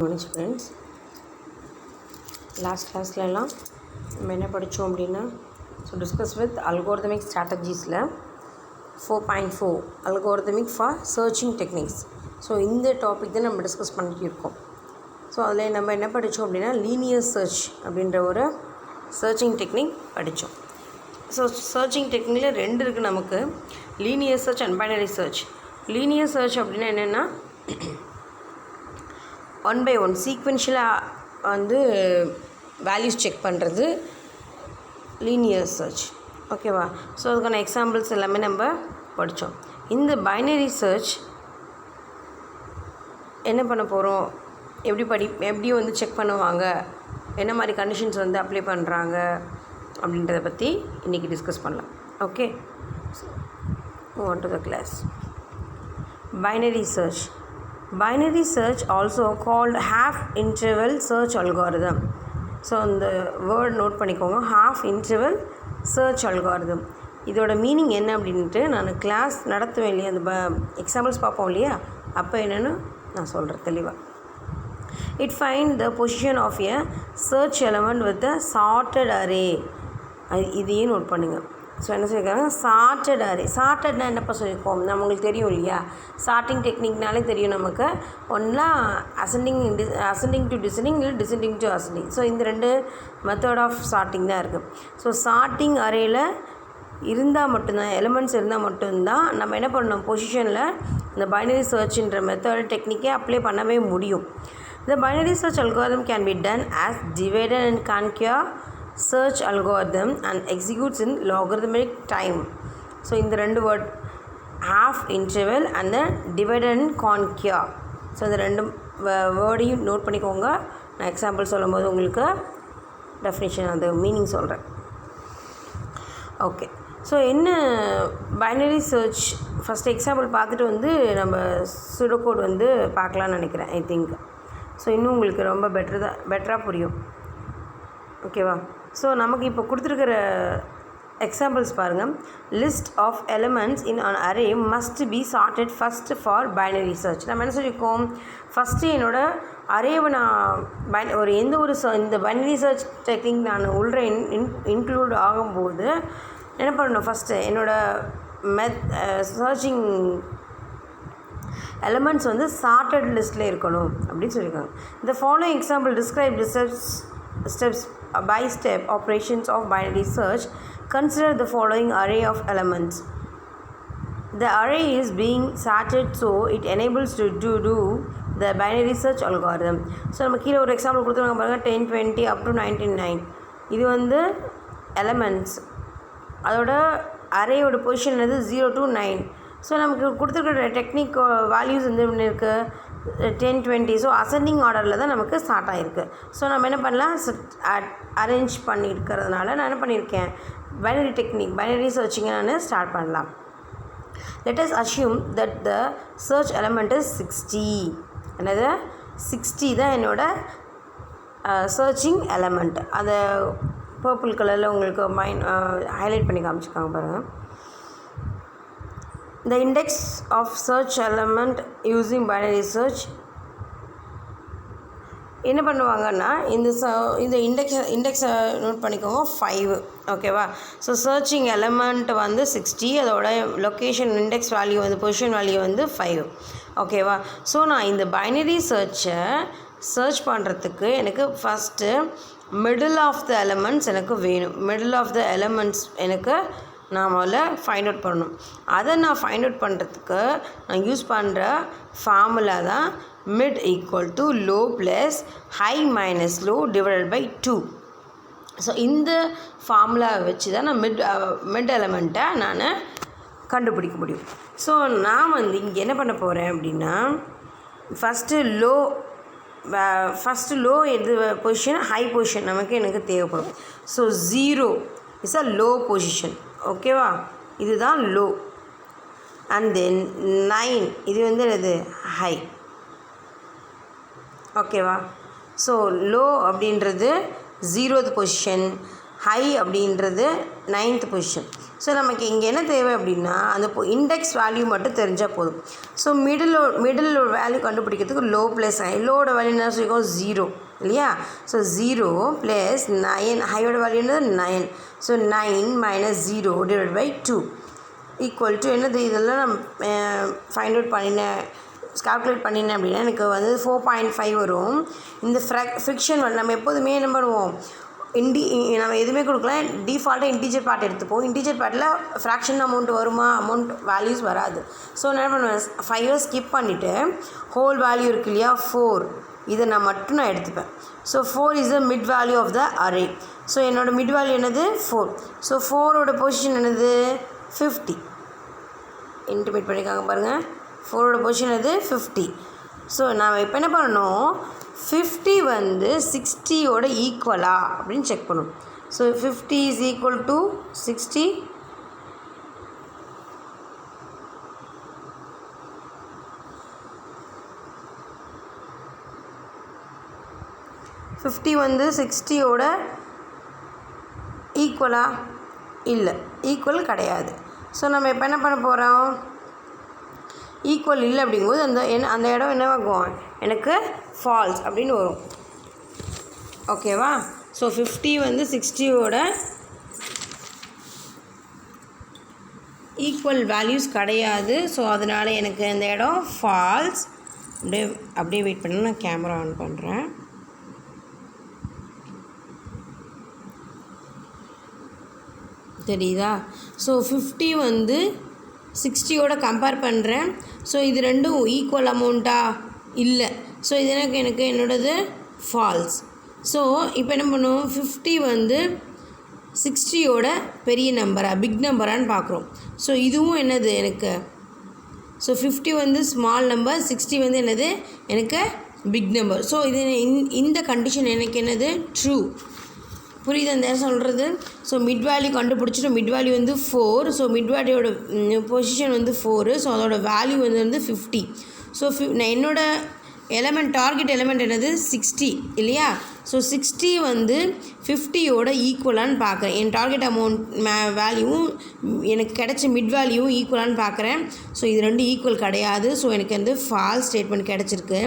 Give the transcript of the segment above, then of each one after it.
morning friends. Last class எல்லாம் நம்ம என்ன படித்தோம் அப்படின்னா discuss with algorithmic strategiesல 4.4 algorithmic for searching techniques. இந்த டாபிக் தான் நம்ம டிஸ்கஸ் பண்ணிட்டு இருக்கோம். அதில் நம்ம என்ன படித்தோம் அப்படின்னா லீனியர் சர்ச் அப்படின்ற ஒரு சர்ச்சிங் டெக்னிக் படித்தோம். சர்ச்சிங் டெக்னிக்கில் ரெண்டு இருக்குது நமக்கு, linear search and binary search. Linear search அப்படின்னா என்னென்னா ஒன் பை ஒன் சீக்வென்ஷியலாக வேல்யூஸ் செக் பண்ணுறது லீனியர் சர்ச். ஓகேவா? அதுக்கான எக்ஸாம்பிள்ஸ் எல்லாமே நம்ம படித்தோம். இந்த பைனரி சர்ச் என்ன பண்ண போகிறோம், எப்படி செக் பண்ணுவாங்க, என்ன மாதிரி கண்டிஷன்ஸ் அப்ளை பண்ணுறாங்க அப்படின்றத பற்றி இன்றைக்கி டிஸ்கஸ் பண்ணலாம். Okay, move on to the class. Binary search. Binary search also called half interval search algorithm. இந்த வேர்ட் நோட் பண்ணிக்கோங்க, half interval search algorithm. இதோட மீனிங் என்ன அப்படின்ட்டு நான் கிளாஸ் நடத்துவேன் இல்லையா, அந்த எக்ஸாம்பிள்ஸ் பார்ப்போம் இல்லையா, அப்போ என்னென்னு நான் சொல்கிறேன் தெளிவாக. It find the position of a search element with a sorted array. இதையே நோட் பண்ணுங்கள். என்ன சொல்லியிருக்காங்க, சார்ட்டட் அரே. சார்ட்டட்னா என்னப்பா சொல்லியிருக்கோம், நம்மளுக்கு தெரியும் இல்லையா, சார்ட்டிங் டெக்னிக்னாலே தெரியும் நமக்கு. ஒன்றா அசெண்டிங் டு டிசெண்டிங், இல்லை டிசெண்டிங் டு அசெண்டிங். இந்த ரெண்டு மெத்தட் ஆஃப் சார்ட்டிங் தான் இருக்குது. சார்ட்டிங் அரேயில் இருந்தால் மட்டும்தான், எலிமெண்ட்ஸ் இருந்தால் மட்டும்தான் நம்ம என்ன பண்ணணும், பொசிஷனில் இந்த பைனரி சர்ச்ன்ற மெத்தட் டெக்னிக்கே அப்ளை பண்ணவே முடியும். The binary search algorithm can be done as divided and conquer search algorithm and executes in logarithmic time. இந்த ரெண்டு word, half interval and the divided and conquer. இந்த ரெண்டு வேர்டையும் நோட் பண்ணிக்கோங்க. நான் எக்ஸாம்பிள் சொல்லும் போது உங்களுக்கு டெஃபினிஷன், அந்த மீனிங் சொல்கிறேன். ஓகே, என்ன பைனரி சர்ச் ஃபஸ்ட் எக்ஸாம்பிள் பார்த்துட்டு நம்ம சுடோகோட் பார்க்கலான்னு நினைக்கிறேன். ஐ திங்க் இன்னும் உங்களுக்கு ரொம்ப பெட்டராக புரியும். ஓகேவா? நமக்கு இப்போ கொடுத்துருக்கிற எக்ஸாம்பிள்ஸ் பாருங்கள். List of elements in an array must be sorted first for binary search. நம்ம என்ன சொல்லியிருக்கோம், ஃபஸ்ட்டு என்னோடய அரேவை நான் இந்த பைனரி சர்ச் டெக்னிக் நான் உள்ள இன்க்ளூட் ஆகும்போது என்ன பண்ணணும், ஃபஸ்ட்டு என்னோடய சர்ச்சிங் எலிமெண்ட்ஸ் சார்ட்டட் லிஸ்ட்டில் இருக்கணும் அப்படின்னு சொல்லியிருக்காங்க. இந்த following example describe the steps by step operations of binary search. Consider the following array of elements. The array is being sorted so it enables to do the binary search algorithm. நம்ம கீழே ஒரு example கொடுத்துருக்காங்க பாருங்கள், 10, 20 up to 99. இது elements, அதோட அரேயோட position 0 to 9. நமக்கு கொடுத்துருக்கிற technique values என்ன இருக்குது, 10, 20. அசெண்டிங் ஆர்டரில் தான் நமக்கு ஸ்டார்ட் ஆகிருக்கு. நம்ம என்ன பண்ணலாம், அரேஞ்ச் பண்ணியிருக்கிறதுனால நான் என்ன பண்ணியிருக்கேன், பைனரி டெக்னிக், பைனரி சர்ச்சிங்கை நான் ஸ்டார்ட் பண்ணலாம். Let us assume that the search element is 60. என்னது, 60 தான் என்னோட சர்ச்சிங் எலமெண்ட். அதை பர்பிள் கலரில் உங்களுக்கு ஹைலைட் பண்ணி காமிச்சிருக்காங்க பாருங்கள். The index of search element using binary search என்ன பண்ணுவாங்கன்னா, இந்த இண்டெக்ஸை நோட் பண்ணிக்கோங்க, 5. ஓகேவா? சர்ச்சிங் எலமெண்ட் 60, அதோட location index value position value 5. ஓகேவா? நான் இந்த பைனரி சர்ச்சை சர்ச் பண்ணுறதுக்கு எனக்கு first middle of the elements எனக்கு வேணும். மிடில் ஆஃப் த எலமெண்ட்ஸ் எனக்கு நான் முதல்ல ஃபைண்ட் அவுட் பண்ணணும். அதை நான் ஃபைண்ட் அவுட் பண்ணுறதுக்கு நான் யூஸ் பண்ணுற ஃபார்முலா தான் mid equal to low plus high minus low divided by 2. இந்த ஃபார்முலா வச்சு தான் நான் மிட் எலமெண்ட்டை நான் கண்டுபிடிக்க முடியும். நான் இங்கே என்ன பண்ண போகிறேன் அப்படின்னா, ஃபஸ்ட்டு லோ எது பொசிஷன், ஹை பொசிஷன் எனக்கு தேவைப்படும். 0 இஸ் அ லோ பொசிஷன். ஓகேவா? இதுதான் லோ. அண்ட் தென் 9 இது என்னது, ஹை. ஓகேவா? லோ அப்படின்றது 0th பொசிஷன், ஹை அப்படின்றது 9th பொசிஷன். ஸோ நமக்கு இங்கே என்ன தேவை அப்படின்னா அந்த இண்டெக்ஸ் வேல்யூ மட்டும் தெரிஞ்சால் போதும். ஸோ மிடில் வேல்யூ கண்டுபிடிக்கிறதுக்கு லோ ப்ளஸ் ஹை. லோவோட வேல்யூ என்ன சொல்லிக்கோ 0 இல்லையா. ஸோ 0 ப்ளஸ் 9, ஹையோட வேல்யூ என்னது 9. So 9 minus 0 divide by 2 equal to என்னது, இதெல்லாம் நான் ஃபைண்ட் அவுட் பண்ணினேன், கால்குலேட் பண்ணினேன் அப்படின்னா எனக்கு வந்து 4.5 வரும். இந்த ஃப்ரிக்ஷன் வந்து நம்ம எப்போதுமே என்ன பண்ணுவோம், நம்ம எதுவுமே கொடுக்கலாம், டிஃபால்ட்டாக இன்டீஜர் பார்ட் எடுத்துப்போம். இன்டீஜர் பார்ட்டில் ஃப்ராக்ஷன் அமௌண்ட் வருமா, அமௌண்ட் வேல்யூஸ் வராது. ஸோ என்ன பண்ணுவேன், 5 ஸ்கிப் பண்ணிவிட்டு ஹோல் வேல்யூ இருக்குது இல்லையா 4, இதை நான் மட்டும் நான் எடுத்துப்பேன். So 4 is the mid value of the array. So என்னோடய மிட் வேல்யூ என்னது 4. ஸோ 4ஓட பொசிஷன் என்னது 50. இன்டிமேட் பண்ணிக்காங்க பாருங்கள், 4ஓட பொசிஷன் அது 50. ஸோ நாம் இப்போ என்ன பண்ணணும், 50 வந்து 60ஓட ஈக்குவலா அப்படின்னு செக் பண்ணணும். So 50 is equal to 60. வந்து 60ஓட ஈக்குவலா, இல்லை, ஈக்குவல் கிடையாது. ஸோ நம்ம இப்போ என்ன பண்ண போகிறோம், ஈக்குவல் இல்லை அப்படிங்கும்போது அந்த இடம் என்னவாகும், எனக்கு ஃபால்ஸ் அப்படின்னு வரும். ஓகேவா. ஸோ 50 வந்து 60ஓட ஈக்குவல் வேல்யூஸ் கிடையாது. ஸோ அதனால் எனக்கு அந்த இடம் ஃபால்ஸ். அப்படியே வெயிட் பண்ணி நான் கேமரா ஆன் பண்ணுறேன். தெரியுதா. ஸோ 50 வந்து 60ஓட கம்பேர் பண்ணுறேன். ஸோ இது ரெண்டும் ஈக்குவல் அமௌண்ட்டா, இல்லை. ஸோ இது எனக்கு என்னோடது ஃபால்ஸ். ஸோ இப்போ என்ன பண்ணுவோம், 50 வந்து 60ஓட பெரிய நம்பரா, பிக் நம்பரான்னு பார்க்குறோம். ஸோ இதுவும் என்னது எனக்கு, ஸோ 50 வந்து ஸ்மால் நம்பர், 60 வந்து என்னது எனக்கு பிக் நம்பர். ஸோ இது இந்த கண்டிஷன் எனக்கு என்னது ட்ரூ. புரியுது அந்த சொல்கிறது. ஸோ மிட் வேல்யூ கண்டுபிடிச்சிட்டு மிட் வேல்யூ வந்து 4. ஸோ மிட் வேல்யூவோட பொசிஷன் வந்து 4. ஸோ அதோட வேல்யூ வந்து 50. ஸோ நான் என்னோடய எலமெண்ட், டார்கெட் எலமெண்ட் என்னது 60 இல்லையா. ஸோ 60 வந்து 50ஓட ஈக்குவலான்னு பார்க்குறேன். என் டார்கெட் அமௌண்ட் வேல்யூவும் எனக்கு கிடைச்ச மிட் வேல்யூவும் ஈக்குவலான்னு பார்க்குறேன். ஸோ இது ரெண்டும் ஈக்குவல் கிடையாது. ஸோ எனக்கு வந்து ஃபால்ஸ் ஸ்டேட்மெண்ட் கிடச்சிருக்கு.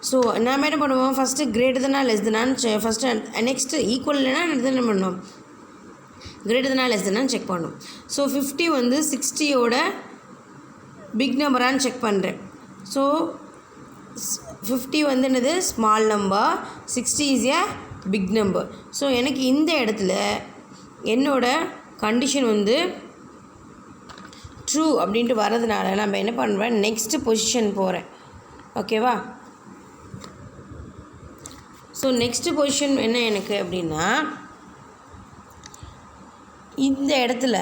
ஸோ நம்ம என்ன பண்ணுவோம், ஃபஸ்ட்டு கிரேட்டர் தானா லெஸ் தானான்னு ஃபஸ்ட்டு, நெக்ஸ்ட்டு ஈக்குவல் இல்லைனா என்ன பண்ணணும், கிரேட்டர் தானா லெஸ் தானான்னு செக் பண்ணணும். ஸோ 50 வந்து 60ஓட பிக் நம்பரான்னு செக் பண்ணுறேன். ஸோ 50 வந்து என்னது small number, 60 is a big number. So எனக்கு இந்த இடத்துல என்னோட கண்டிஷன் வந்து ட்ரூ அப்படின்ட்டு வரதுனால நம்ம என்ன பண்ணுறேன், நெக்ஸ்ட்டு பொசிஷன் போகிறேன். ஓகேவா. ஸோ நெக்ஸ்ட்டு பொசிஷன் என்ன எனக்கு அப்படின்னா, இந்த இடத்துல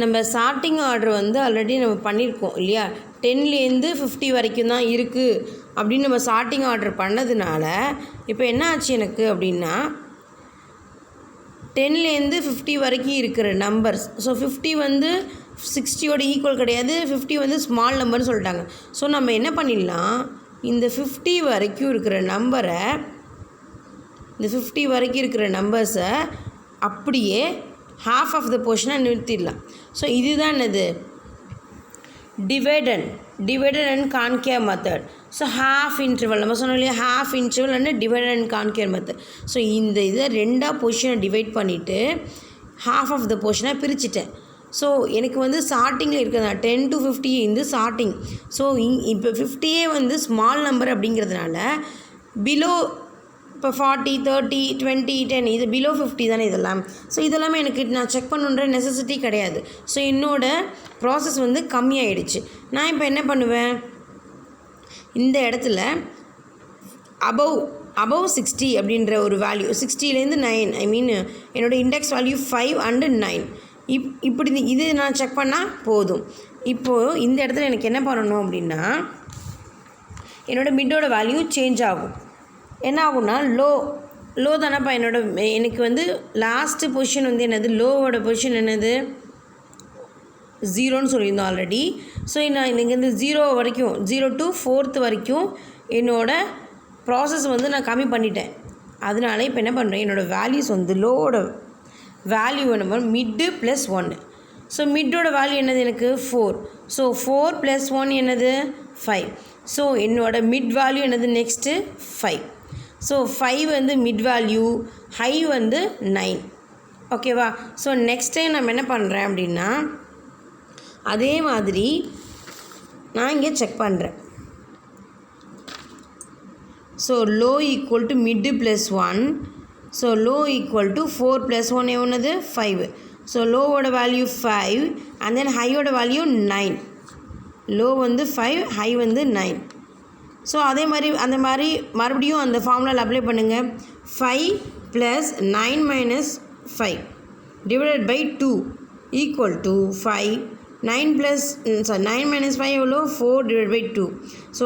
நம்ம சார்ட்டிங் ஆர்டர் வந்து ஆல்ரெடி நம்ம பண்ணியிருக்கோம் இல்லையா. 10லேருந்து 50 வரைக்கும் தான் இருக்குது அப்படின்னு நம்ம சார்ட்டிங் ஆர்டர் பண்ணதுனால இப்போ என்ன ஆச்சு எனக்கு அப்படின்னா, 10லேருந்து 50 வரைக்கும் இருக்கிற நம்பர்ஸ். ஸோ 50 வந்து 60ஓட ஈக்குவல் கிடையாது, 50 வந்து ஸ்மால் நம்பர்னு சொல்லிட்டாங்க. ஸோ நம்ம என்ன பண்ணிடலாம், இந்த 50 வரைக்கும் இருக்கிற நம்பரை, இந்த 50 வரைக்கும் இருக்கிற நம்பர்ஸை அப்படியே half ஆஃப் த போர்ஷனாக நிறுத்திடலாம். ஸோ இதுதான் என்னது divided and conquer method. So half interval நம்ம சொன்னோம் இல்லையா, half interval and divided and conquer method. So இந்த இதை 2 பொசிஷனை டிவைட் பண்ணிவிட்டு half ஆஃப் த போர்ஷனாக பிரிச்சுட்டேன். ஸோ எனக்கு வந்து ஸ்டார்டிங்கில் இருக்கிறதா 10 to 50 இந்த ஸ்டார்டிங். ஸோ இப்போ 50 வந்து ஸ்மால் நம்பர் அப்படிங்கிறதுனால பிலோ, இப்போ 40, 30, 20, 10 இது பிலோ 50 தானே இதெல்லாம். ஸோ இதெல்லாமே எனக்கு நான் செக் பண்ணுன்ற நெசசிட்டி கிடையாது. ஸோ என்னோடய ப்ராசஸ் வந்து கம்மியாயிடுச்சு. நான் இப்போ என்ன பண்ணுவேன், இந்த இடத்துல அபவ் 60 அப்படின்ற ஒரு வேல்யூ, 60லேருந்து 9, ஐ மீன் என்னோடய இண்டெக்ஸ் வேல்யூ 5 and 9 இப்படி இது நான் செக் பண்ணால் போதும். இப்போது இந்த இடத்துல எனக்கு என்ன பண்ணணும் அப்படின்னா, என்னோடய மிட்டோட வேல்யூ சேஞ்ச் ஆகும். என்ன ஆகும்னா லோ தானேப்பா எனக்கு வந்து லாஸ்ட்டு பொசிஷன் வந்து என்னது, லோவோட பொசிஷன் என்னது ஜீரோன்னு சொல்லியிருந்தோம் ஆல்ரெடி. ஸோ நான் இங்கேருந்து 0 வரைக்கும் 0 to 4th வரைக்கும் என்னோடய ப்ராசஸ் வந்து நான் கம்மி பண்ணிட்டேன். அதனால இப்போ என்ன பண்ணுறேன், என்னோடய வேல்யூஸ் வந்து லோவோட வேல்யூ நம்ம மிட்டு ப்ளஸ் 1. ஸோ மிட்டோட வேல்யூ என்னது எனக்கு 4. ஸோ 4 + 1 என்னது 5. ஸோ என்னோட மிட் வேல்யூ என்னது நெக்ஸ்ட்டு 5. ஸோ 5 வந்து மிட் வேல்யூ, ஹை வந்து 9. ஓகேவா? ஸோ நெக்ஸ்ட் டைம் நம்ம என்ன பண்ணுறேன் அப்படின்னா அதே மாதிரி நான் இங்கே செக் பண்ணுறேன். So low equal to mid plus 1. So low equal to 4 + 1 எவ்வளோது 5. ஸோ லோவோட வேல்யூ 5 அண்ட் தென் ஹையோட வேல்யூ 9. லோ வந்து 5, ஹை வந்து 9. ஸோ அதே மாதிரி அந்த மாதிரி மறுபடியும் அந்த ஃபார்முலாவில் அப்ளை பண்ணுங்கள். 5 + 9 - 5 டிவைடட் பை 2 ஈக்குவல் டு 5. 9 - 5 எவ்வளோ 4 டிவைட் பை 2. ஸோ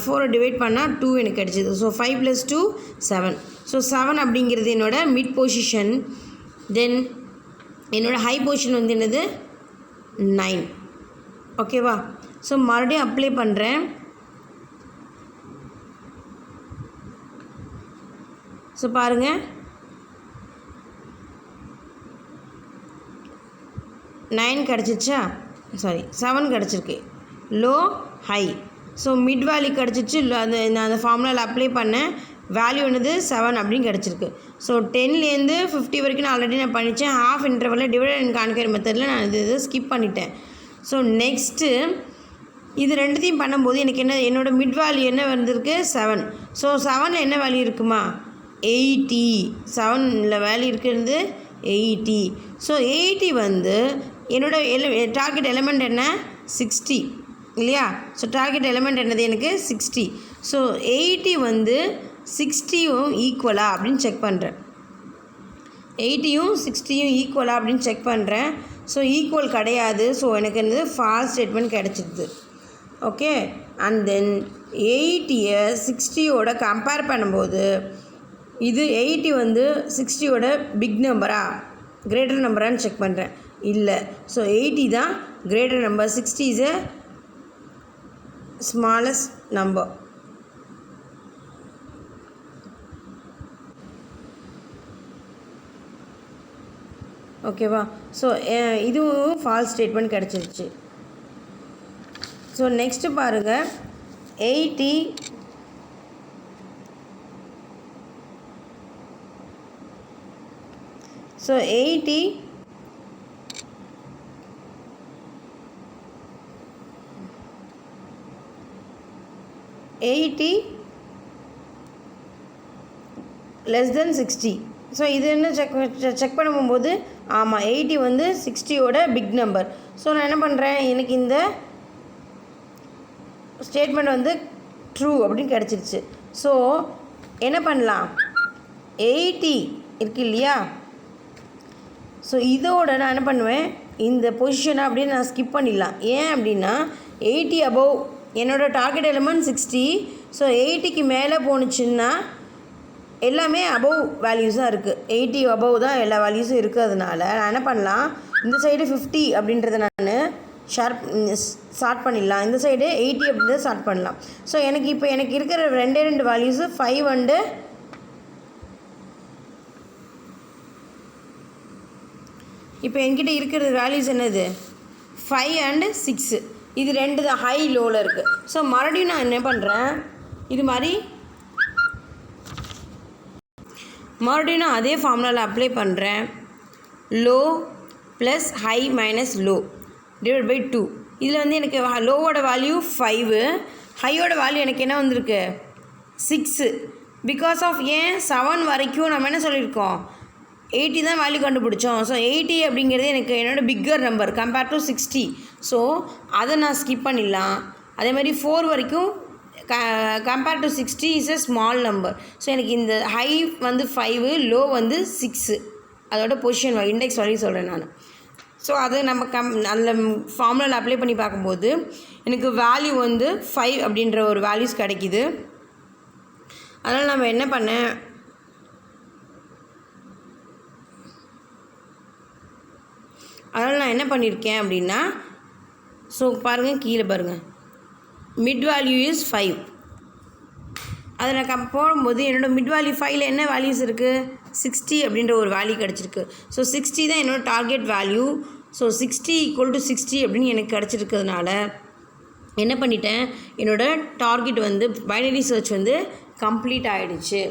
4 டிவைட் பண்ணால் 2 எனக்கு கிடச்சிது. ஸோ 5 + 2 7. ஸோ 7 அப்படிங்கிறது என்னோடய மிட் பொசிஷன். தென் என்னோடய ஹை பொசிஷன் வந்து என்னது 9. ஓகேவா? ஸோ மறுபடியும் அப்ளை பண்ணுறேன். ஸோ பாருங்கள், 9 கிடச்சிச்சா, சாரி 7 கிடச்சிருக்கு. Low high. So mid value கிடச்சிச்சு. அந்த நான் அந்த ஃபார்முலாவில் அப்ளை பண்ணேன். வேல்யூ என்னது 7 அப்படின்னு கிடச்சிருக்கு. ஸோ 10லேருந்து 50 வரைக்கும் நான் ஆல்ரெடி நான் பண்ணித்தேன். ஹாஃப் இன்டர்வலில் டிவைட் அண்ட் கான்கர் மெத்தடில் நான் இது ஸ்கிப் பண்ணிட்டேன். ஸோ நெக்ஸ்ட்டு இது ரெண்டுத்தையும் பண்ணும்போது எனக்கு என்னோடய மிட் வேல்யூ என்ன வந்திருக்கு 7. ஸோ 7ல் என்ன வேல்யூ இருக்குமா 80. 7ல் வேல்யூ இருக்கிறது 80. ஸோ 80 வந்து என்னோடய டார்கெட் எலிமெண்ட் என்ன 60 இல்லையா? ஸோ டார்கெட் எலிமெண்ட் என்னது எனக்கு 60. ஸோ 80 வந்து 60யும் ஈக்குவலா அப்படின்னு செக் பண்ணுறேன். 80யும் 60யும் ஈக்குவலா அப்படின்னு செக் பண்ணுறேன். ஸோ ஈக்குவல் கிடையாது. ஸோ எனக்கு என்னது ஃபால்ஸ் ஸ்டேட்மெண்ட் கிடச்சிது. ஓகே. அண்ட் தென் 80யை 60யோட கம்பேர் பண்ணும்போது இது 80 வந்து 60யோட பிக் நம்பரா கிரேட்டர் நம்பரான்னு செக் பண்ணுறேன். இல்லை. ஸோ 80 தான் greater number, 60 is a smallest number. ஓகேவா? ஸோ இதுவும் ஃபால்ஸ் ஸ்டேட்மெண்ட் கிடச்சிருச்சு. ஸோ நெக்ஸ்ட்டு பாருங்கள், 80 ஸோ 80 less than 60. ஸோ இது என்ன செக் பண்ணும்போது ஆமாம் 80 வந்து 60யோட பிக் நம்பர். ஸோ நான் என்ன பண்ணுறேன், எனக்கு இந்த ஸ்டேட்மெண்ட் வந்து ட்ரூ அப்படின்னு கிடச்சிருச்சு. ஸோ என்ன பண்ணலாம், 80 இருக்கு இல்லையா? ஸோ இதோட நான் என்ன பண்ணுவேன், இந்த பொசிஷனை அப்படியே நான் ஸ்கிப் பண்ணிடலாம். ஏன் அப்படின்னா 80 அபவ் என்னோடய டார்கெட் எலிமெண்ட் 60. ஸோ 80க்கு மேலே போணுச்சுன்னா எல்லாமே அபவ் வேல்யூஸ் தான் இருக்குது. 80 அபவ் தான் எல்லா வேல்யூஸும் இருக்கிறதுனால நான் என்ன பண்ணலாம், இந்த சைடு 50 அப்படின்றத நான் ஸ்டார்ட் பண்ணிடலாம். இந்த சைடு 80 அப்படின்றத ஸ்டார்ட் பண்ணலாம். ஸோ எனக்கு இருக்கிற ரெண்டு வேல்யூஸு 5 அண்டு இப்போ என்கிட்ட இருக்கிற வேல்யூஸ் என்னது 5 and 6. இது ரெண்டு தான் ஹை லோவில் இருக்குது. ஸோ மறுபடியும் நான் என்ன பண்ணுறேன், இது மாதிரி மறுபடியும் நான் அதே ஃபார்முலாவில் அப்ளை பண்ணுறேன். Low plus high minus low divide by 2. இதில் வந்து எனக்கு லோவோட வேல்யூ 5, ஹையோட வேல்யூ எனக்கு என்ன வந்திருக்கு 6. பிகாஸ் ஆஃப் ஏன் 7 வரைக்கும் நம்ம என்ன சொல்லியிருக்கோம் 80 தான் வேல்யூ கண்டுபிடிச்சோம். ஸோ 80 அப்படிங்கிறது எனக்கு என்னோடய bigger number compare to 60. So அதை நான் ஸ்கிப் பண்ணிடலாம். அதே மாதிரி 4 வரைக்கும் compare to 60 is a small number. So எனக்கு இந்த ஹை வந்து 5, லோ வந்து 6, அதோட பொசிஷன் இண்டெக்ஸ் வேல்யூ சொல்கிறேன் நான். ஸோ அதை நம்ம அந்த ஃபார்முலாவில் அப்ளை பண்ணி பார்க்கும்போது எனக்கு வேல்யூ வந்து 5 அப்படின்ற ஒரு வேல்யூஸ் கிடைக்கிது. அதனால் நம்ம என்ன பண்ணேன், அதனால் நான் என்ன பண்ணியிருக்கேன் அப்படின்னா, ஸோ பாருங்கள் கீழே பாருங்கள், மிட் வேல்யூ இஸ் 5. அதை நான் போடும்போது என்னோடய மிட் வேல்யூ 5ல் என்ன வேல்யூஸ் இருக்குது, 60 அப்படின்ற ஒரு வேல்யூ கிடச்சிருக்கு. ஸோ 60 தான் என்னோடய டார்கெட் வேல்யூ. ஸோ 60 = 60 அப்படின்னு எனக்கு கிடச்சிருக்கிறதுனால என்ன பண்ணிட்டேன், என்னோடய டார்கெட் வந்து பைனரி சர்ச் வந்து கம்ப்ளீட் ஆகிடுச்சு.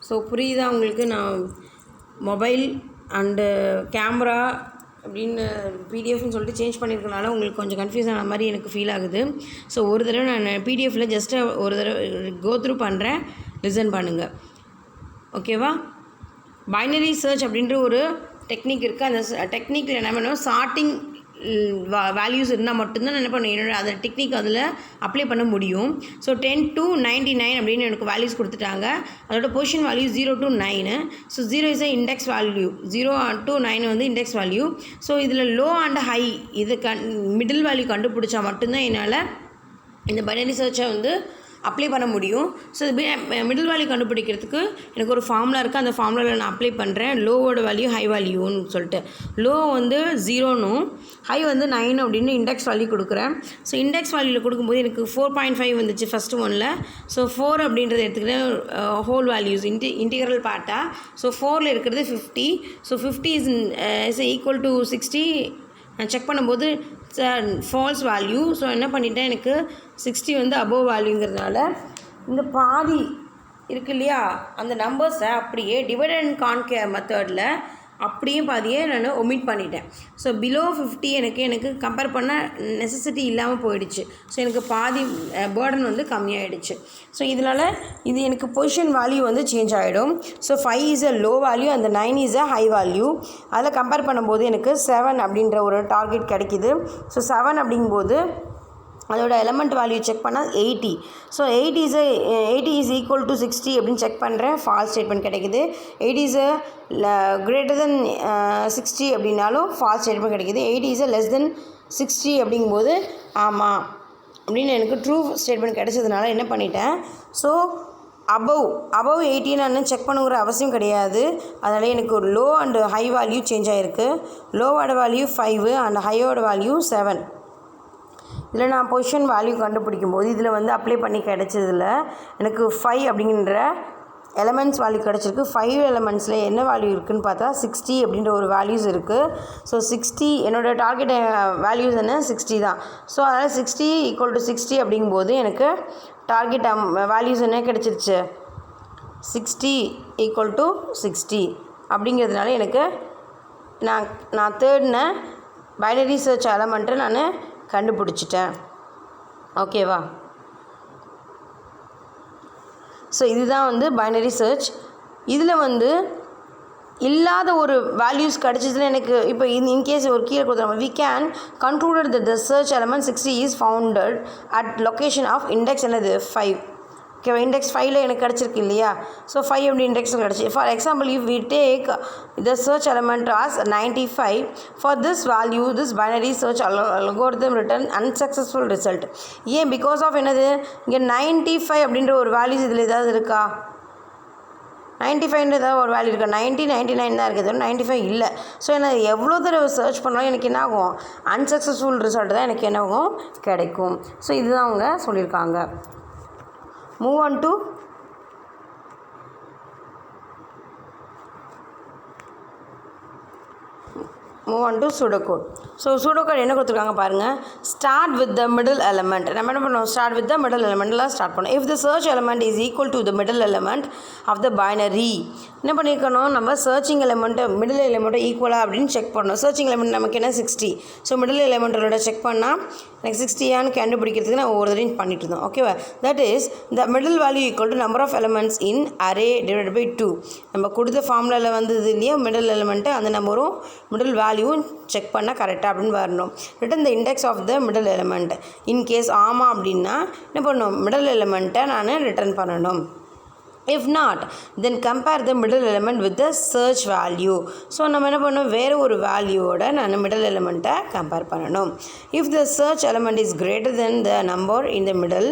ஸோ புரியுதா உங்களுக்கு? நான் மொபைல் அண்டு கேமரா அப்படின்னு பிடிஎஃப்னு சொல்லிட்டு சேஞ்ச் பண்ணியிருக்கனால உங்களுக்கு கொஞ்சம் கன்ஃபியூஸ் ஆன மாதிரி எனக்கு ஃபீல் ஆகுது. ஸோ ஒரு தடவை நான் பிடிஎஃப்பில் ஜஸ்ட்டு ஒரு தடவை கோத்ரூ பண்ணுறேன், லிசன் பண்ணுங்கள், ஓகேவா? பைனரி சர்ச் அப்படின்ற ஒரு டெக்னிக் இருக்குது. அந்த டெக்னிக்கில் என்ன பண்ணுவோம், சார்ட்டிங் வேல்யூஸ் இருந்தால் மட்டும்தான் என்ன பண்ணுவேன், என்னோடய அந்த டெக்னிக் அதில் அப்ளை பண்ண முடியும். ஸோ 10 to 99 அப்படின்னு எனக்கு வேல்யூஸ் கொடுத்துட்டாங்க. அதோட position value 0 to 9. So 0 is a index value, 0 to 9 வந்து இண்டெக்ஸ் வேல்யூ. ஸோ இதில் லோ அண்ட் ஹை இது மிடில் வேல்யூ கண்டுபிடிச்சா மட்டும்தான் என்னால் இந்த பைனரி சர்ச்சை வந்து அப்ளை பண்ண முடியும். ஸோ மிடில் வேல்யூ கண்டுபிடிக்கிறதுக்கு எனக்கு ஒரு ஃபார்முலா இருக்குது. அந்த ஃபார்முலாவில் நான் அப்ளை பண்ணுறேன். லோவோட வேல்யூ ஹை வேல்யூன்னு சொல்லிட்டு, லோ வந்து 0னும் ஹை வந்து 9 அப்படின்னு இண்டெக்ஸ் வேல்யூ கொடுக்குறேன். ஸோ இண்டெக்ஸ் வேல்யூவில் கொடுக்கும்போது எனக்கு 4.5 வந்துச்சு ஃபஸ்ட்டு ஒன்னில். ஸோ 4 அப்படின்றத எடுத்துக்கிட்டேன் ஹோல் வேல்யூஸ் இன்டிகிரல் பார்ட்டாக. ஸோ 4ல் இருக்கிறது 50. So 50 is equal to 60. நான் செக் பண்ணும்போது ஃபால்ஸ் வேல்யூ. ஸோ என்ன பண்ணிட்டேன், எனக்கு 60 வந்து அபோவ் வேல்யூங்கிறதுனால இந்த பாதி இருக்கு இல்லையா, அந்த நம்பர்ஸை அப்படியே டிவைட் அண்ட் கான்கேர் மெத்தடில் அப்படியே பாதியே நான் ஒமிட் பண்ணிட்டேன். ஸோ பிலோ 50 எனக்கு கம்பேர் பண்ண நெசசிட்டி இல்லாமல் போயிடுச்சு. ஸோ எனக்கு பாதி பேர்டன் வந்து கம்மியாகிடுச்சு. ஸோ இதனால் இது எனக்கு பொசிஷன் வேல்யூ வந்து சேஞ்ச் ஆகிடும். So 5 is a low value, அந்த 9 இஸ் அ ஹை வேல்யூ. அதில் கம்பேர் பண்ணும்போது எனக்கு 7 அப்படின்ற ஒரு டார்கெட் கிடைக்கிது. ஸோ 7 அப்படிங்கும்போது அதோட எலமெண்ட் வேல்யூ செக் பண்ணால் 80. ஸோ 80 இஸ் ஈக்குவல் டு 60 அப்படின்னு செக் பண்ணுறேன், ஃபால்ஸ் ஸ்டேட்மெண்ட் கிடைக்குது. 80 இஸ் கிரேட்டர் தென் 60 அப்படின்னாலும் ஃபால்ஸ் ஸ்டேட்மெண்ட் கிடைக்குது. 80 இஸ் லெஸ் தென் 60 அப்படிங்கும்போது ஆமாம் அப்படின்னு எனக்கு ட்ரூ ஸ்டேட்மெண்ட் கிடைச்சதுனால என்ன பண்ணிட்டேன், ஸோ அபவ் 80 நான் செக் பண்ணுங்கிற அவசியம் கிடையாது. அதனால் எனக்கு ஒரு low and high value change ஆகிருக்கு. லோவோட வேல்யூ 5 அண்ட் ஹையோட வேல்யூ 7. இதில் நான் பொசிஷன் வேல்யூ கண்டுபிடிக்கும் போது இதில் வந்து அப்ளை பண்ணி கிடச்சதில் எனக்கு 5 அப்படிங்கிற எலமெண்ட்ஸ் வேல்யூ கிடச்சிருக்கு. 5 எலமெண்ட்ஸில் என்ன வேல்யூ இருக்குதுன்னு பார்த்தா 60 அப்படின்ற ஒரு வேல்யூஸ் இருக்குது. ஸோ 60 என்னோடய டார்கெட் வேல்யூஸ் என்ன 60 தான். ஸோ அதனால் 60 = 60 அப்படிங்கும்போது எனக்கு டார்கெட் வேல்யூஸ் என்ன கிடச்சிருச்சு, 60 = 60 அப்படிங்கிறதுனால எனக்கு நான் தேடின பைனரி சர்ச் எலமெண்ட்டை நான் கண்டுபிடிச்சிட்டேன், ஓகேவா? ஸோ இதுதான் வந்து பைனரி சர்ச். இதில் வந்து இல்லாத ஒரு வேல்யூஸ் கிடச்சதுல எனக்கு இப்போ இன்கேஸ் ஒரு கீழே கொடுத்துருவாங்க, we can conclude that the search element 60 is founded at location of index என்னது 5. ஓகேவா? இண்டெக்ஸ் 5ல் எனக்கு கிடச்சிருக்கு இல்லையா. ஸோ 5 அப்படி இண்டெக்ஸில் கிடச்சி. For example, if we take the search element as 95, for this value this binary search algorithm return unsuccessful result. ஏன்? Because of என்னது, இங்கே 95 அப்படின்ற ஒரு வேல்யூஸ் இதில் ஏதாவது இருக்கா, 95 ஏதாவது ஒரு வேல்யூ இருக்கா, 90 99 தான் இருக்குது, 95 இல்லை. ஸோ எனக்கு எவ்வளோ தடவை சர்ச் பண்ணாலும் எனக்கு என்ன ஆகும், அன்சக்ஸஸ்ஃபுல் ரிசல்ட் தான் எனக்கு என்ன ஆகும், கிடைக்கும். ஸோ இதுதான் அவங்க சொல்லியிருக்காங்க. Move on to pseudocode. So pseudocode என்ன கொடுத்துருக்காங்க பாருங்கள். Start with the middle element. நம்ம என்ன பண்ணுவோம், ஸ்டார்ட் வித் த மிடில் எலமெண்ட்லாம் ஸ்டார்ட் பண்ணோம். If the search element is equal to the middle element of the binary, என்ன பண்ணியிருக்கணும், நம்ம சர்ச்சிங் எலமெண்ட்டு மிடில் எலமெண்ட்டை ஈக்குவலாக அப்படின்னு செக் பண்ணணும். சர்ச்சிங் எலமெண்ட் நமக்கு என்ன 60. ஸோ மிடில் எலமெண்ட்டோட செக் பண்ணால் எனக்கு 60 கண்டுபிடிக்கிறதுக்கு நான் ஒவ்வொரு தடையும் பண்ணிட்டு இருந்தோம், ஓகேவா? That is the middle value equal to number of elements in array divide by 2. நம்ம கொடுத்த ஃபார்முலாவில் வந்தது இல்லையா மிடில் எலமெண்ட்டு, அந்த நம்பரும் மிடில் வேல்யூவும் செக் பண்ணால் கரெக்டாக அப்படின்னு வரணும். Return the index of the middle element. In case ஆமாம் அப்படின்னா என்ன பண்ணணும், மிடில் எலமெண்ட்டை நான் ரிட்டர்ன் பண்ணணும். If not, then compare the middle element with the search value. So நம்ம என்ன பண்ணணும், வேறு ஒரு வேல்யூவோட நான் மிடில் எலமெண்ட்டை கம்பேர் பண்ணணும். If the search element is greater than the number in the middle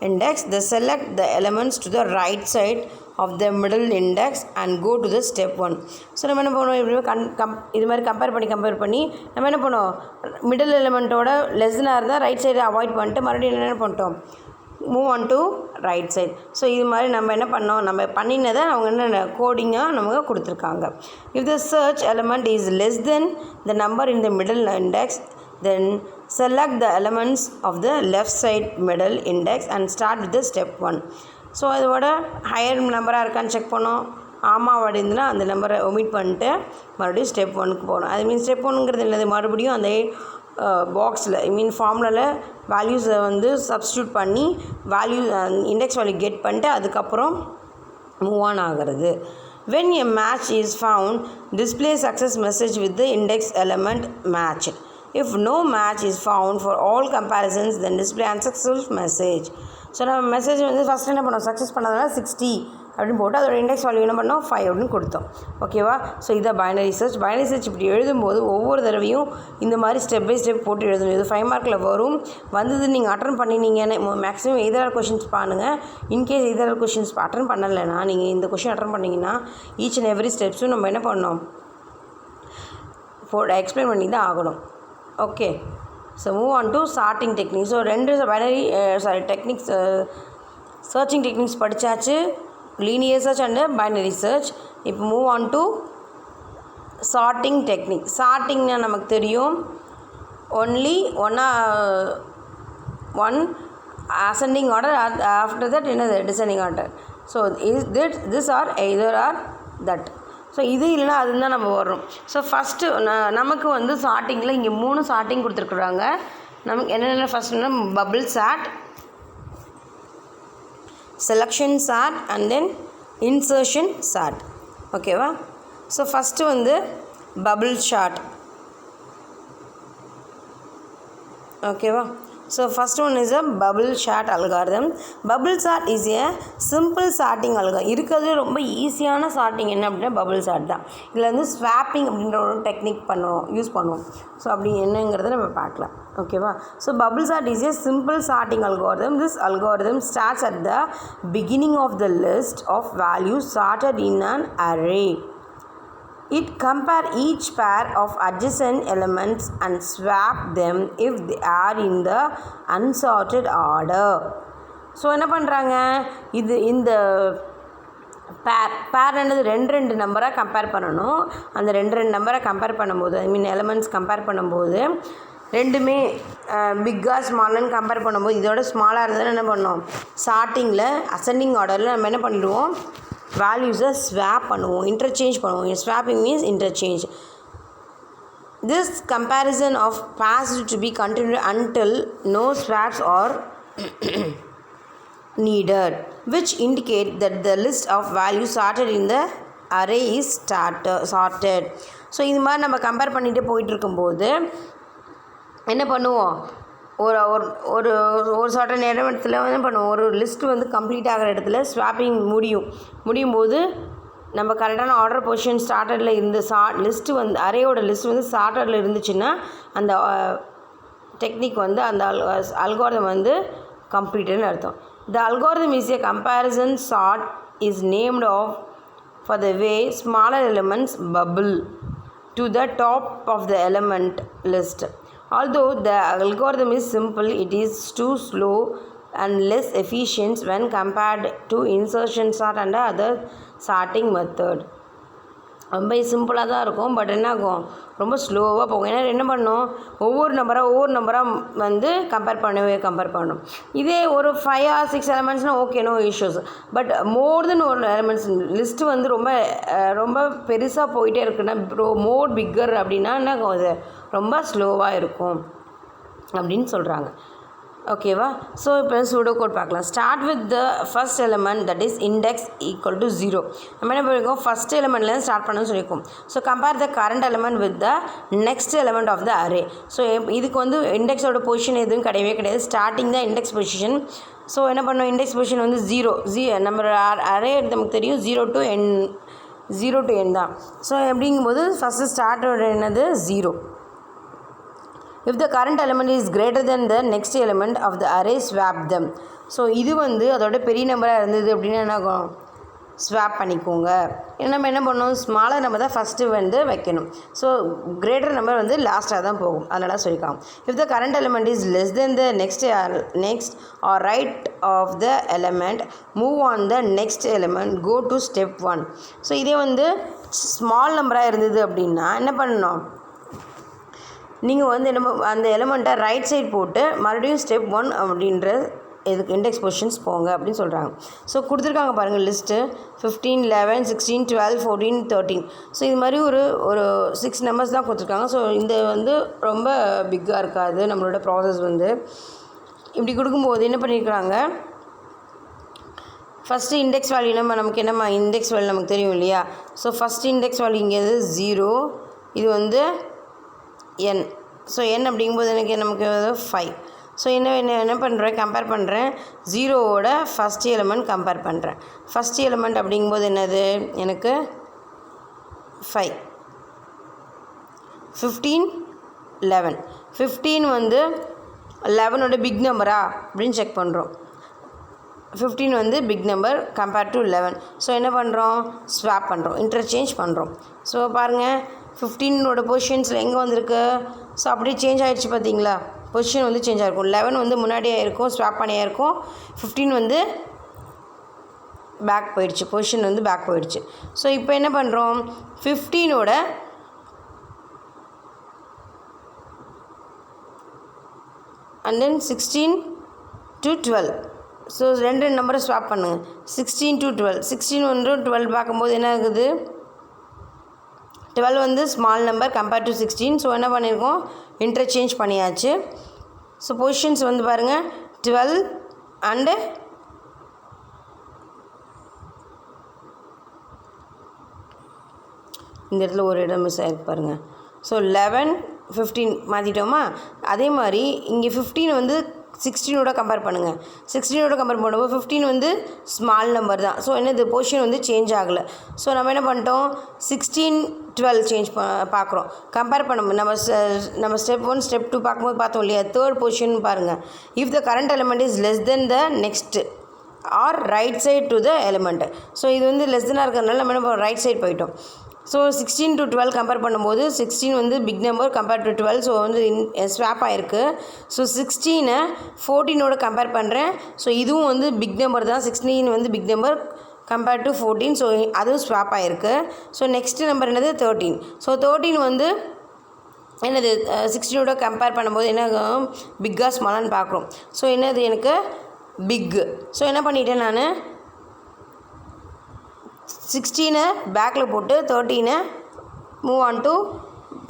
index, the select the elements to the right side of the middle index and go to the step 1. So நம்ம என்ன பண்ணுவோம், இப்படி இது மாதிரி compare பண்ணி நம்ம என்ன பண்ணுவோம், மிடில் எலிமெண்ட்டோட லெஸ்னாக இருந்தால் ரைட் சைடு அவாய்ட் பண்ணிட்டு மறுபடியும் என்ன பண்ணிட்டோம், move on to right side. So இது மாதிரி நம்ம என்ன பண்ணோம், நம்ம பண்ணினதை அவங்க என்ன கோடிங்காக நமக்கு கொடுத்துருக்காங்க. If the search element is less than the number in the middle index, then select the elements of the left side middle index and start with the step 1. So அதோட ஹையர் நம்பராக இருக்கான்னு செக் பண்ணோம். ஆமாம் அப்படின்னா அந்த நம்பரை omit பண்ணிட்டு மறுபடியும் ஸ்டெப் 1க்கு போகணும். அது மீன் ஸ்டெப் 1ங்கிறது என்னது, மறுபடியும் அந்த பாக்ஸில் ஃபார்முலாவில் வேல்யூஸை வந்து சப்ஸ்டியூட் பண்ணி இண்டெக்ஸ் வேல்யூ கெட் பண்ணிட்டு அதுக்கப்புறம் மூவ் ஆன் ஆகிறது. When a match is found, display success message with the index element matched. If no match is found for all comparisons, then display unsuccessful message. So நம்ம message வந்து first என்ன பண்ணோம், success பண்ணதுனால 60 அப்படின்னு போட்டு அதோட index value என்ன பண்ணோம், 5 அப்படின்னு கொடுத்தோம். ஓகேவா? ஸோ இதை பைனரி சர்ச். பைனரி சர்ச் இப்படி எழுதும்போது ஒவ்வொரு தடவையும் இந்த மாதிரி ஸ்டெப் பை ஸ்டெப் போட்டு எழுதணும். இது 5 மார்க்கில் வரும். வந்தது நீங்கள் அட்டன் பண்ணினீங்கன்னு மேக்ஸிமம் எதிராக கொஷின்ஸ் பாருங்கள். இன்கேஸ் எதிராக கொஷின்ஸ் அட்டன் பண்ணலைன்னா நீங்கள் இந்த கொஷின் அட்டன் பண்ணிங்கன்னா ஈச் அண்ட் எவ்ரி ஸ்டெப்ஸும் நம்ம என்ன பண்ணோம், எக்ஸ்பிளைன் பண்ணி தான் ஆகணும். Okay, so move on to sorting technique. So 2 binary techniques, searching techniques படித்தாச்சு, linear search and binary search. இப்போ move on to sorting technique. சார்ட்டிங்னா நமக்கு தெரியும், only one ascending order, after that என்னது descending order. So this R either or that. So இது இல்லைனா அதுதான் நம்ம வரும். ஸோ ஃபஸ்ட்டு நமக்கு வந்து சார்ட்டிங்கில் இங்கே 3 சார்ட்டிங் கொடுத்துருக்குறாங்க. நமக்கு என்னென்ன ஃபஸ்ட்டுன்னா bubble sort, selection sort and then insertion sort. ஓகேவா? ஸோ ஃபஸ்ட்டு வந்து பபிள் சார்ட். ஓகேவா? So first one is a bubble sort algorithm. Bubble sort is a simple sorting algorithm. இருக்கிறது ரொம்ப ஈஸியான சார்ட்டிங் என்ன அப்படின்னா பபிள் சார்ட் தான். இதில் வந்து ஸ்வாப்பிங் அப்படின்ற ஒரு டெக்னிக் யூஸ் பண்ணுவோம். ஸோ அப்படி என்னங்கிறத நம்ம பார்க்கலாம். ஓகேவா? So bubble sort is a simple sorting algorithm. This algorithm starts at the beginning of the list of values sorted in an array. It compare each pair of adjacent elements and swap them if they are in the unsorted order. So என்ன பண்ணுறாங்க, இந்த பேர் என்னது 2 நம்பராக compare பண்ணணும். அந்த 2 நம்பரை compare பண்ணும்போது எலிமெண்ட்ஸ் கம்பேர் பண்ணும்போது ரெண்டுமே பிக்காக ஸ்மால்னு கம்பேர் பண்ணும்போது இதோட ஸ்மாலாக இருந்தால் என்ன பண்ணோம், சார்ட்டிங்கில் அசெண்டிங் ஆர்டரில் நம்ம என்ன பண்ணிடுவோம், வேல்யூஸை ஸ்வாப் பண்ணுவோம், இன்டர்சேஞ்ச் பண்ணுவோம். Swapping means interchange. This comparison of pairs to be continued until no swaps are needed, which indicate that the list of values sorted in the array is sorted. So இது மாதிரி நம்ம compare பண்ணிகிட்டே போயிட்டு இருக்கும்போது என்ன பண்ணுவோம், ஒரு ஒரு ஒரு சர்டன் இடத்துல என்ன பண்ணுவோம், ஒரு லிஸ்ட்டு வந்து கம்ப்ளீட் ஆகிற இடத்துல ஸ்வாப்பிங் முடியும் போது நம்ம கரெக்டான ஆர்டர் பொசிஷன் ஸ்டார்டரில் இந்த லிஸ்ட்டு வந்து அரேயோட லிஸ்ட் வந்து ஸ்டார்டரில் இருந்துச்சுன்னா அந்த டெக்னிக் வந்து அந்த அல்காரிதம் வந்து கம்ப்ளீட்டுன்னு அர்த்தம். The algorithm is a comparison sort is named of for the way smaller elements bubble to the top of the element list. Although the algorithm is simple, it is too slow and less efficient when compared to insertion sort and other sorting method. ரொம்ப சிம்பிளாக தான் இருக்கும், but என்ன ஆகும், ரொம்ப ஸ்லோவாக போகும். ஏன்னா என்ன பண்ணணும், ஒவ்வொரு நம்பராக வந்து கம்பேர் பண்ணணும். இதே ஒரு 5 or 6 எலிமெண்ட்ஸ்னால் okay, no issues. But more then ஒரு எலிமெண்ட்ஸ் லிஸ்ட்டு வந்து ரொம்ப பெருசாக போயிட்டே இருக்குன்னா, மோர் பிக்கர் அப்படின்னா என்ன ஆகும், அது ரொம்ப ஸ்லோவாக இருக்கும் அப்படின்னு சொல்கிறாங்க. ஓகேவா? ஸோ இப்போ சூடோ கோட் பார்க்கலாம். Start with the first element, that is index equal to 0. நம்ம என்ன பண்ணியிருக்கோம், ஃபஸ்ட் எலிமெண்ட்லேருந்து ஸ்டார்ட் பண்ணணும்னு சொல்லியிருக்கோம். So compare the current element with the next element of the array. So இதுக்கு வந்து இண்டெக்ஸோட பொசிஷன் எதுவும் கிடையாது. ஸ்டார்டிங் தான் இண்டெக்ஸ் பொசிஷன். ஸோ என்ன பண்ணோம், இண்டெக்ஸ் பொசிஷன் வந்து 0 நம்ம அரே நமக்கு தெரியும் 0 to n தான். ஸோ எப்படிங்கும்போது ஃபஸ்ட்டு ஸ்டார்டோட என்னது 0. If the current element is greater than the next element of the array, swap them. So இது வந்து அதோட பெரிய நம்பராக இருந்தது அப்படின்னா என்ன ஆகும், ஸ்வாப் பண்ணிக்கோங்க. நம்ம என்ன பண்ணணும், ஸ்மாலர் நம்பர் தான் ஃபஸ்ட்டு வந்து வைக்கணும். ஸோ கிரேட்டர் நம்பர் வந்து லாஸ்ட்டாக தான் போகும். அதனால் சொல்லியிருக்காங்க. If the current element is less than the next or right of the element move on the next element go to step 1. So இதே வந்து ஸ்மால் நம்பராக இருந்தது அப்படின்னா என்ன பண்ணணும், நீங்கள் வந்து என்ன அந்த எலிமெண்ட்டை ரைட் சைட் போட்டு மறுபடியும் ஸ்டெப் 1 அப்படின்ற இதுக்கு இண்டெக்ஸ் பொசிஷன்ஸ் போங்க அப்படின்னு சொல்கிறாங்க. ஸோ கொடுத்துருக்காங்க பாருங்கள் லிஸ்ட்டு 15, 11, 16, 12, 14, 13. ஸோ இது மாதிரி ஒரு 6 நம்பர்ஸ் தான் கொடுத்துருக்காங்க. ஸோ இந்த வந்து ரொம்ப பிக்காக இருக்காது நம்மளோட ப்ராசஸ் வந்து. இப்படி கொடுக்கும்போது என்ன பண்ணியிருக்கிறாங்க, ஃபஸ்ட்டு இண்டெக்ஸ் வேல்யூ நமக்கு என்னம்மா இண்டெக்ஸ் வேல்யூ நமக்கு தெரியும் இல்லையா. ஸோ ஃபஸ்ட்டு இண்டெக்ஸ் வேல்யூ இங்கே 0, இது வந்து n. ஸோ n அப்படிங்கும்போது நமக்கு 5. ஸோ என்ன பண்ணுறேன், கம்பேர் பண்ணுறேன், 0வோட ஃபஸ்ட் எலிமெண்ட் கம்பேர் பண்ணுறேன். ஃபஸ்ட் எலிமெண்ட் அப்படிங்கும்போது என்னது எனக்கு 5, 15, 11. 15 வந்து 11ஓட பிக் நம்பரா அப்படின்னு செக் பண்ணுறோம். 15 வந்து big number compare to 11. So என்ன பண்ணுறோம், ஸ்வாப் பண்ணுறோம், இன்டர்சேஞ்ச் பண்ணுறோம். ஸோ பாருங்கள் 15ஓட பொசிஷன்ஸில் எங்கே வந்திருக்கு, ஸோ அப்படியே சேஞ்ச் ஆகிடுச்சு பார்த்தீங்களா, பொசிஷன் வந்து சேஞ்ச் ஆகிருக்கும். 11 வந்து முன்னாடியே இருக்கும், ஸ்வாப் பண்ணியாக இருக்கும். 15 வந்து பேக் போயிடுச்சு, பொசிஷன் வந்து பேக் போயிடுச்சு. ஸோ இப்போ என்ன பண்ணுறோம், 15ஓட அண்ட் தென் 16 to 12. ஸோ ரெண்டு நம்பரை ஸ்வாப் பண்ணுங்கள். 16 to 12. 16 வந்து 12 பார்க்கும்போது என்ன ஆகுது, 12 வந்து small number compare to 16. So என்ன பண்ணியிருக்கோம், இன்டர்சேஞ்ச் பண்ணியாச்சு. ஸோ பொசிஷன்ஸ் வந்து பாருங்கள் 12 அண்டு இந்த இடத்துல ஒரு இடம் மிஸ் ஆகிருக்கு பாருங்கள். ஸோ 11, 15 மாற்றிட்டோமா. அதே மாதிரி இங்கே 15 வந்து 16ஓட கம்பேர் பண்ணுங்கள். 16ஓட கம்பேர் பண்ணும்போது 15 வந்து ஸ்மால் நம்பர் தான். ஸோ என்னது பொசிஷன் வந்து சேஞ்ச் ஆகலை. ஸோ நம்ம என்ன பண்ணிட்டோம், 16, 12 சேஞ்ச் பார்க்குறோம். கம்பேர் பண்ணும்போது நம்ம ஸ்டெப் 1 ஸ்டெப் 2 பார்க்கும்போது பார்த்தோம் இல்லையா, தேர்ட் பொசிஷன் பாருங்கள். If the current element is less than the next or right side to the element. So இது வந்து லெஸ் தென்னாக இருக்கிறதுனால நம்ம என்ன ரைட் சைட் போயிட்டோம். ஸோ 16 to 12 கம்பேர் பண்ணும்போது 16 வந்து big number compare to 12. So வந்து ஸ்வாப் ஆகிருக்கு. ஸோ 16 14ஓட கம்பேர் பண்ணுறேன். ஸோ இதுவும் வந்து பிக் நம்பர் தான். 16 வந்து big number compare to 14. So அதுவும் ஸ்வாப் ஆகிருக்கு. ஸோ நெக்ஸ்ட்டு நம்பர் என்னது 13. ஸோ 13 வந்து என்னது 16ஓட கம்பேர் பண்ணும்போது என்ன பிக்காக ஸ்மாலான்னு பார்க்குறோம். ஸோ என்னது எனக்கு பிக்கு. ஸோ என்ன பண்ணிட்டேன், நான் 16 பேக்கில் போட்டு 13 move on to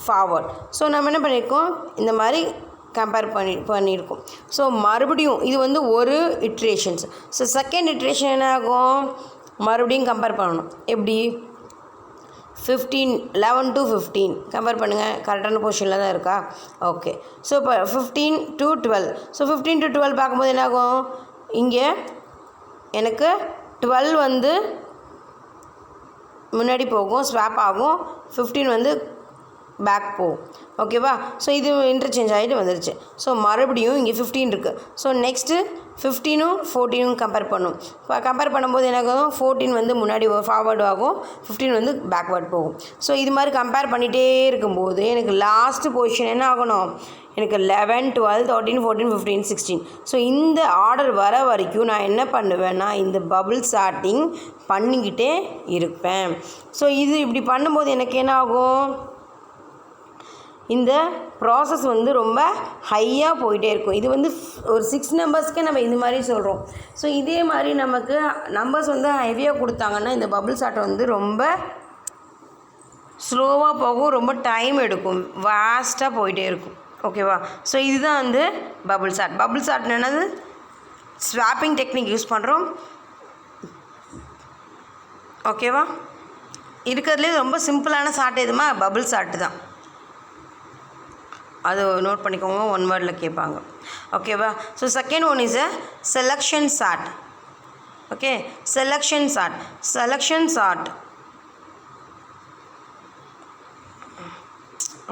forward. So நம்ம என்ன பண்ணியிருக்கோம், இந்த மாதிரி கம்பேர் பண்ணியிருக்கோம். ஸோ மறுபடியும் இது வந்து ஒரு இட்ரேஷன்ஸ். ஸோ செகண்ட் இட்ரேஷன் என்ன ஆகும், மறுபடியும் கம்பேர் பண்ணணும். எப்படி 11 to 15 கம்பேர் பண்ணுங்கள், கரெக்டான பொசிஷனில் தான் இருக்கா. ஓகே. ஸோ இப்போ 15 to 12. ஸோ 15 to 12 பார்க்கும்போது என்ன ஆகும், இங்கே எனக்கு 12 வந்து முன்னாடி போகும், ஸ்வாப் ஆகும். 15 வந்து பேக் போகும். ஓகேவா. ஸோ இது இன்டர்சேஞ்ச் ஆகிட்டு வந்துருச்சு. ஸோ மறுபடியும் இங்கே 15 இருக்குது. ஸோ நெக்ஸ்ட்டு 15ம் 14ம் கம்பேர் பண்ணும். இப்போ கம்பேர் பண்ணும்போது என்ன ஆகும், 14 வந்து முன்னாடி ஃபார்வர்டு ஆகும், 15 வந்து பேக்வேர்ட் போகும். ஸோ இது மாதிரி கம்பேர் பண்ணிகிட்டே இருக்கும்போது எனக்கு லாஸ்ட்டு பொசிஷன் என்ன ஆகணும், எனக்கு 11, 12, 13, 14, 15, 16. ஸோ இந்த ஆர்டர் வர வரைக்கும் நான் என்ன பண்ணுவேன்னா, இந்த பபுள் சார்ட்டிங் பண்ணிக்கிட்டே இருப்பேன். ஸோ இது இப்படி பண்ணும்போது எனக்கு என்ன ஆகும், இந்த ப்ராசஸ் வந்து ரொம்ப ஹையாக போயிட்டே இருக்கும். இது வந்து ஒரு 6 நம்பர்ஸ்க்கே நம்ம இது மாதிரி சொல்கிறோம். ஸோ இதே மாதிரி நமக்கு நம்பர்ஸ் வந்து ஹெவியாக கொடுத்தாங்கன்னா இந்த பபுள் சார்ட் வந்து ரொம்ப ஸ்லோவாக போகும், ரொம்ப டைம் எடுக்கும், வாஸ்ட்டாக போயிட்டே இருக்கும். ஓகேவா. ஸோ இதுதான் வந்து பபுள் சார்ட். பபுள் சார்ட் என்னது, ஸ்வாப்பிங் டெக்னிக் யூஸ் பண்ணுறோம். ஓகேவா. இருக்கிறதுலே ரொம்ப சிம்பிளான சார்ட் எதுமா, பபுள் சார்ட்டு தான். அது நோட் பண்ணிக்கோங்க, 1 வேர்டில் கேட்பாங்க. ஓகேவா. So second one is a selection sort. Okay, selection sort. Selection sort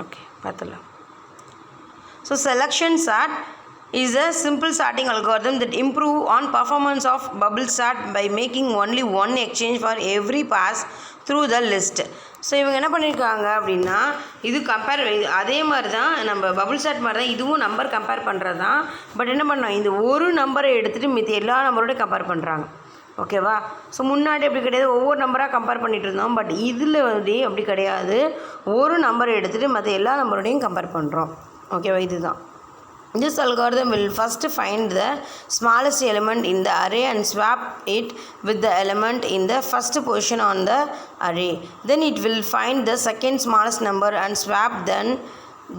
okay பார்த்துடலாம். So selection sort is a simple sorting algorithm that improve on performance of bubble sort by making only one exchange for every pass through the list. So இவங்க என்ன பண்ணியிருக்காங்க அப்படின்னா, இது அதே மாதிரி தான் நம்ம பபுள் சாட் மாதிரி தான் இதுவும் நம்பர் கம்பேர் பண்ணுறது தான். பட் என்ன பண்ணோம், இந்த ஒரு நம்பரை எடுத்துகிட்டு மித்த எல்லா நம்பரோட கம்பேர் பண்ணுறாங்க. ஓகேவா? ஸோ முன்னாடி அப்படி கிடையாது, ஒவ்வொரு நம்பராக கம்பேர் பண்ணிகிட்டு இருந்தோம். பட் இதில் வந்து அப்படி கிடையாது, ஒரு நம்பரை எடுத்துகிட்டு மற்ற எல்லா நம்பரோடையும் கம்பேர் பண்ணுறோம். ஓகேவா? இதுதான். This algorithm will first find the smallest element in the array and swap it with the element in the first position on the array. Then it will find the second smallest number and swap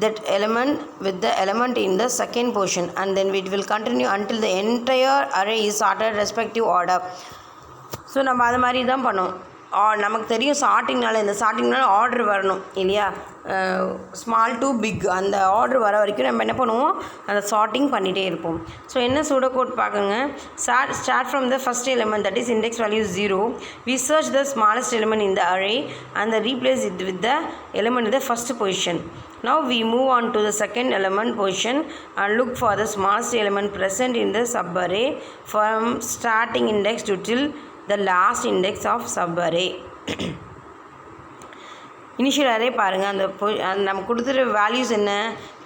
that element with the element in the second position, and then it will continue until the entire array is sorted respective order. So நம்ம அது மாதிரி தான் பண்ணுவோம். நமக்கு தெரியும் இந்த சார்ட்டிங்னால order வரணும் இல்லையா, ஸ்மால் டு பிக், அந்த ஆர்டர் வர வரைக்கும் நம்ம என்ன பண்ணுவோம், அந்த சார்ட்டிங் பண்ணிகிட்டே இருப்போம். ஸோ என்ன சூடோ கோட் பார்க்குங்க. Start from the first element, that is index value 0. We search the smallest element in the array and replace it with the element in the first position. Now we move on to the second element position and look for the smallest element present in the subarray from starting index to till the last index of subarray. Initial array பாருங்கள், அந்த நம்ம கொடுத்துற values என்ன,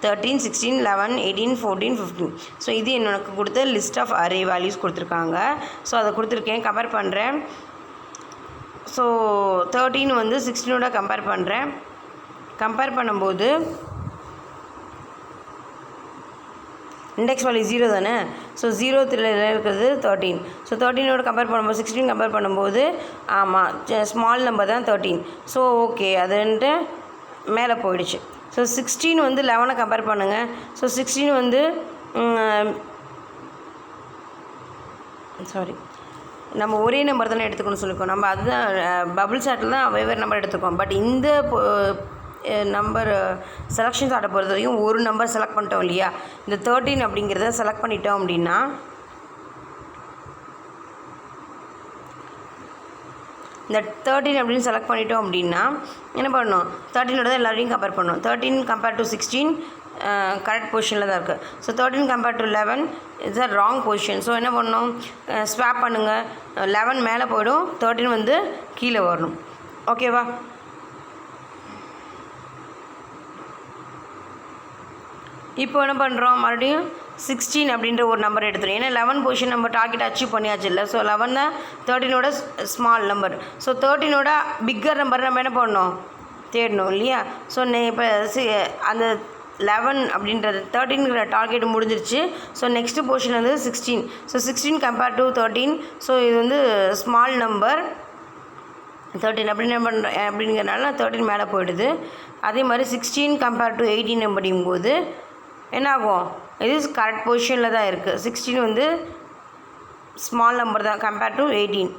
13, 16, 11, 18, 14, 15. So இது எனக்கு கொடுத்த list of array values கொடுத்துருக்காங்க. So அதை கொடுத்துருக்கேன், கம்பேர் பண்ணுறேன். ஸோ 13 வந்து 16ஓட கம்பேர் பண்ணுறேன். கம்பேர் பண்ணும்போது இண்டெக்ஸ் வேல்யூ 0 தானே. ஸோ 0 இருக்கிறது 13. ஸோ 13ஓட கம்பேர் பண்ணும்போது 16 கம்பேர் பண்ணும்போது ஆமாம் ஸ்மால் நம்பர் தான் 13. ஸோ ஓகே, அதுன்ட்டு மேலே போயிடுச்சு. ஸோ 16 வந்து 11 கம்பேர் பண்ணுங்கள். ஸோ 16 வந்து நம்ம ஒரே நம்பர் தானே எடுத்துக்கணும்னு சொல்லியிருக்கோம். நம்ம அதுதான் பபுள் சாட்டில் தான் வெவ்வேறு நம்பர் எடுத்துக்கோம். பட் இந்த நம்பர் செலெக்ஷன் சார்ட்டை பொறுத்த வரைக்கும் ஒரு நம்பர் செலக்ட் பண்ணிட்டோம் இல்லையா, இந்த 13 அப்படிங்கிறத செலக்ட் பண்ணிட்டோம் அப்படின்னா இந்த 13 அப்படின்னு செலக்ட் பண்ணிட்டோம் அப்படின்னா என்ன பண்ணணும், 13ஓட தான் எல்லாரையும் கம்பேர் பண்ணணும். 13 கம்பேர் டு 16 கரெக்ட் பொசிஷனில் தான் இருக்குது. So 13 compare to 11 it's a wrong position. So என்ன பண்ணணும், ஸ்வாப் பண்ணுங்கள். 11 மேலே போய்டும், 13 வந்து கீழே வரணும். ஓகேவா? இப்போ என்ன பண்ணுறோம், மறுபடியும் 16 அப்படின்ற ஒரு நம்பர் எடுத்துரும். ஏன்னா 11 பொசிஷன் நம்ம டார்கெட் அச்சீவ் பண்ணியாச்சு இல்லை. ஸோ 11 தான் 13ஓட ஸ்மால் நம்பர். ஸோ 13ஓட பிக்கர் நம்பர் நம்ம என்ன பண்ணணும், தேடணும் இல்லையா. ஸோ இப்போ அந்த 11 அப்படின்றது 13ங்கிற டார்கெட் முடிஞ்சிருச்சு. ஸோ நெக்ஸ்ட்டு பொசிஷன் வந்து 16. So 16 compare to 13. ஸோ இது வந்து ஸ்மால் நம்பர் 13 அப்படிங்கிறனால 13 மேலே போயிடுது. அதே மாதிரி 16 கம்பேர் டு 18 அப்படிங்கும்போது என்னாகும், இது கரெக்ட் பொசிஷனில் தான் இருக்குது. 16 வந்து ஸ்மால் நம்பர் தான் கம்பேர் டு 18.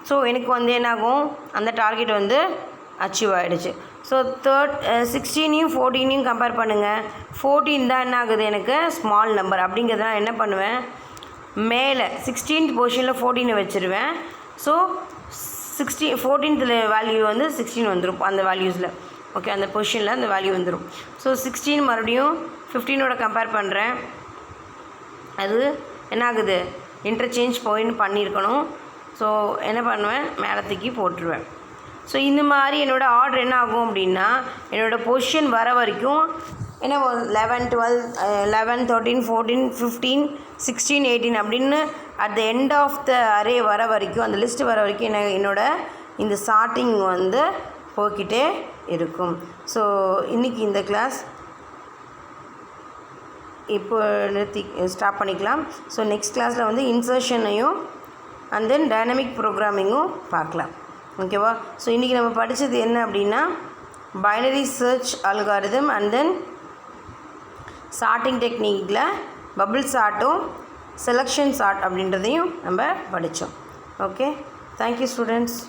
ஸோ எனக்கு வந்து என்னாகும், அந்த டார்கெட் வந்து அச்சீவ் ஆகிடுச்சு. ஸோ 16ஐயும் 14ஐயும் கம்பேர் பண்ணுங்கள். 14 தான் என்ன ஆகுது, எனக்கு ஸ்மால் நம்பர் அப்படிங்கிறதுனால என்ன பண்ணுவேன், மேலே 16th பொசிஷனில் 14 வச்சுருவேன். ஸோ 14th வேல்யூ வந்து 16 வந்துடும் அந்த வேல்யூஸில். ஓகே, அந்த பொசிஷனில் அந்த வேல்யூ வந்துடும். ஸோ 16 மறுபடியும் 15ஓட கம்பேர் பண்ணுறேன். அது என்ன ஆகுது, இன்டர்சேஞ்ச் பாயிண்ட் பண்ணியிருக்கணும். ஸோ என்ன பண்ணுவேன், மேலே தூக்கி போட்டுருவேன். ஸோ இந்த மாதிரி என்னோடய ஆர்டர் என்ன ஆகும் அப்படின்னா, என்னோடய பொசிஷன் வர வரைக்கும் என்ன 11, 12, 11, 13, 14, 15, 16, 18 அப்படின்னு at the end of the array வர வரைக்கும், அந்த லிஸ்ட் வர வரைக்கும் என்னோட இந்த சார்ட்டிங் வந்து போய்கிட்டே இருக்கும். ஸோ இன்றைக்கி இந்த கிளாஸ் இப்போ ஸ்டாப் பண்ணிக்கலாம். ஸோ நெக்ஸ்ட் கிளாஸில் வந்து இன்சர்ஷனையும் அண்ட் தென் டைனமிக் ப்ரோக்ராமிங்கும் பார்க்கலாம். ஓகேவா? ஸோ இன்றைக்கி நம்ம படித்தது என்ன அப்படின்னா, binary search algorithm and then sorting டெக்னிக்கில் பபிள் சார்ட்டும் செலெக்ஷன் சார்ட் அப்படின்றதையும் நம்ம படித்தோம். Okay, thank you students.